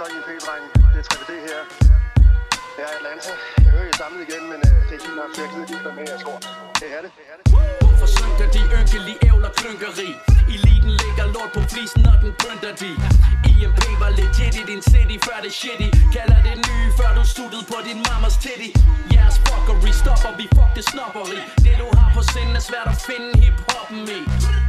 så IMP-dreng. Det er 3D her. Jeg er Atlanta. Jeg hører, I er samlet igen, men det er ikke nok, så jeg gider ikke være med, jeg tror. Det er det. Hvorfor synker de ynkelige ævler klynkeri? Eliten ligger lort på flisen, når den pynter de. IMP var legit i din city, før det shitty. Kalder det nye, før du stuttede på din mamas titty. Jeres fuckery stopper vi, fuck det snopperi. Det du har på sinden er svært at finde hip-hoppen i.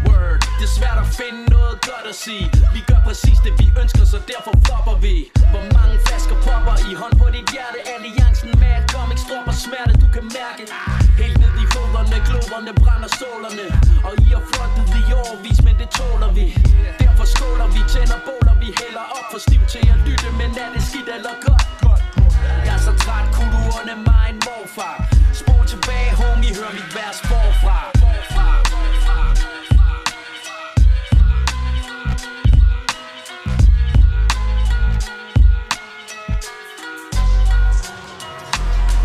Word, det er svært at finde noget godt at sige. Vi gør præcis det vi ønsker, så derfor flopper vi. Hvor mange flasker popper i hånd på dit hjerte. Alliancen Mad Comics dropper smerte, du kan mærke. Helt ned i foderne, globerne brænder stålerne. Og I har flottet i overvis, men det tåler vi. Derfor skåler vi, tænder båler vi, hælder op for stiv til at lytte. Men er det skidt eller godt? Jeg er så træt, kunne du ånde mig en morfar. Spol tilbage, homie, hør mit vers forfra.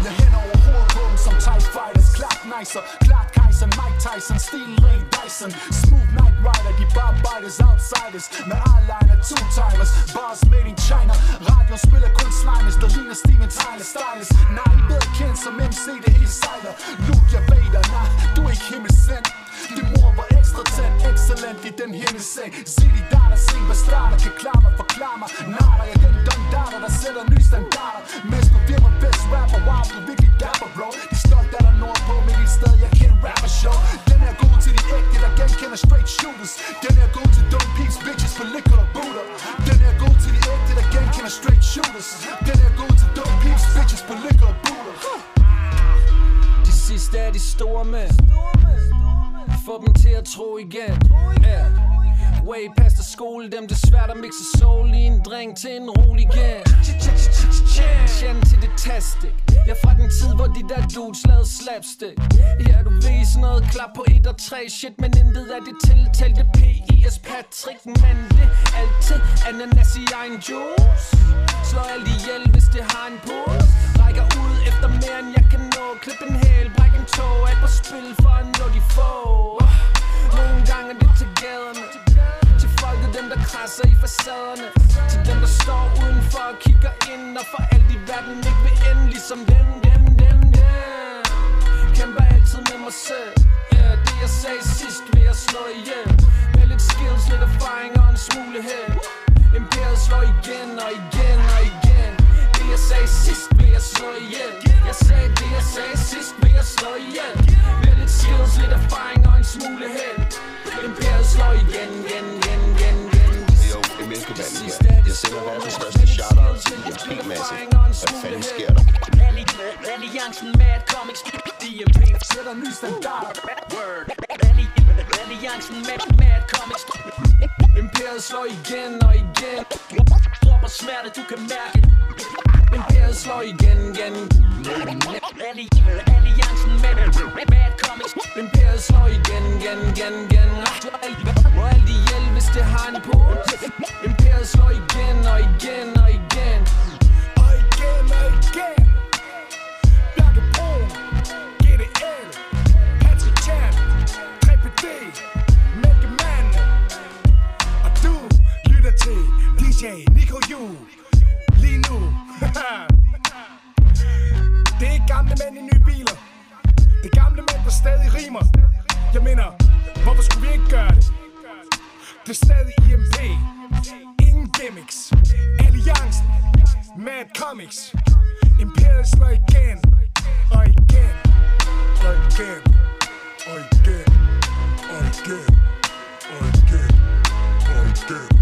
Jeg hænder over hovedet på dem som TIE Fighters. Clark Nicer, Clark Kaiser, Mike Tyson, Steel Ray Dyson. Smooth Knight Rider, de barbiters, outsiders. Med eyeliner, two-timers, bars made in China. Radio spiller kun slimes, der ligner Steven Tyler Stylus. Nej, I bedre kendt som MC, det hele sejler. Luke, jeg Vader, nej, du er ikke himmelsendt. Din mor var ekstra tændt, excellent i den himmelseng. Sig de data, se hvad starter, kan klare mig, forklare mig. Nader, jeg den data, der sætter nye standarder. Mens du bliver mig bedst rapper, wow, du er virkelig dapper, bro. De stolt er der nordpå, men et sted, jeg kan rapper show. Den er god til de ægte, der genkender straight shooters. Den er god til dumb peeps, bitches for liquor og booter. Den er god til de ægte, der genkender straight shooters. Den er god til dumb peeps, bitches for liquor og booter. De sidste er de store mænd. Få dem til at tro igen. Yeah. Way past skole, dem det svært at mixe soul i en drink til en rolig igen. Tjen til det tastik. Jeg er fra den tid, hvor de der dudes lavede slapstick. Ja, du ved sådan noget klap på 1 og 3 shit, men intet af det tiltalte P.I.S. Patrick. Men det altid ananas i egen juice. Slår alt ihjel, hvis det har en puls. Rækker ud efter mere end jeg kan nå. Klip en hæl, bræk en tog. Alt på spil for at nå de få. Nogle gange er det til gaderne. Til folket, dem der krasser i facaderne. Til dem der står udenfor og kigger ind. Og for alt i verden ikke vil ende ligesom dem. Kæmper altid med mig selv. Yeah, det jeg sagde sidst vil jeg slå ihjel. Med lidt skills, lidt erfaring og en smule held. Imperiet slår igen og igen og igen. Det jeg sagde sidst vil jeg slå ihjel. Jeg sagde det jeg sagde sidst vil jeg slå ihjel. Med lidt skills, lidt erfaring og en smule held. Imperiet slår igen. Jo, det er menneskevanden her. Jeg sender verdens største shout-out til IMP-masse. Hvad fanden sker der? Alliancen Mad Comics, IMP sætter ny standard. Word. Alliancen Mad Comics. Imperiet slår igen og igen. Dropper smerte, du kan mærke. Imperiet slår igen. Alliancen Mad Comics. Imperiet slår igen. Og alt ihjel, hvis det har en puls. Imperiet slår igen og igen og igen. Og igen og igen. Bjarke Brun, GDL, Patrick Chan, 3PD, Mælke Mand. Og du lytter til DJ Nico Yu. Lige nu. Det er ikke gamle mænd i nye biler. Det er gamle mænd, der stadig rimer. Jeg mener, hvorfor skulle vi ikke gøre det? Det er stadig IMP. Ingen gimmicks. Alliancen Mad Comics. Imperiet slår igen. Og igen. Og igen. Og igen. Og igen. Og igen. Og igen.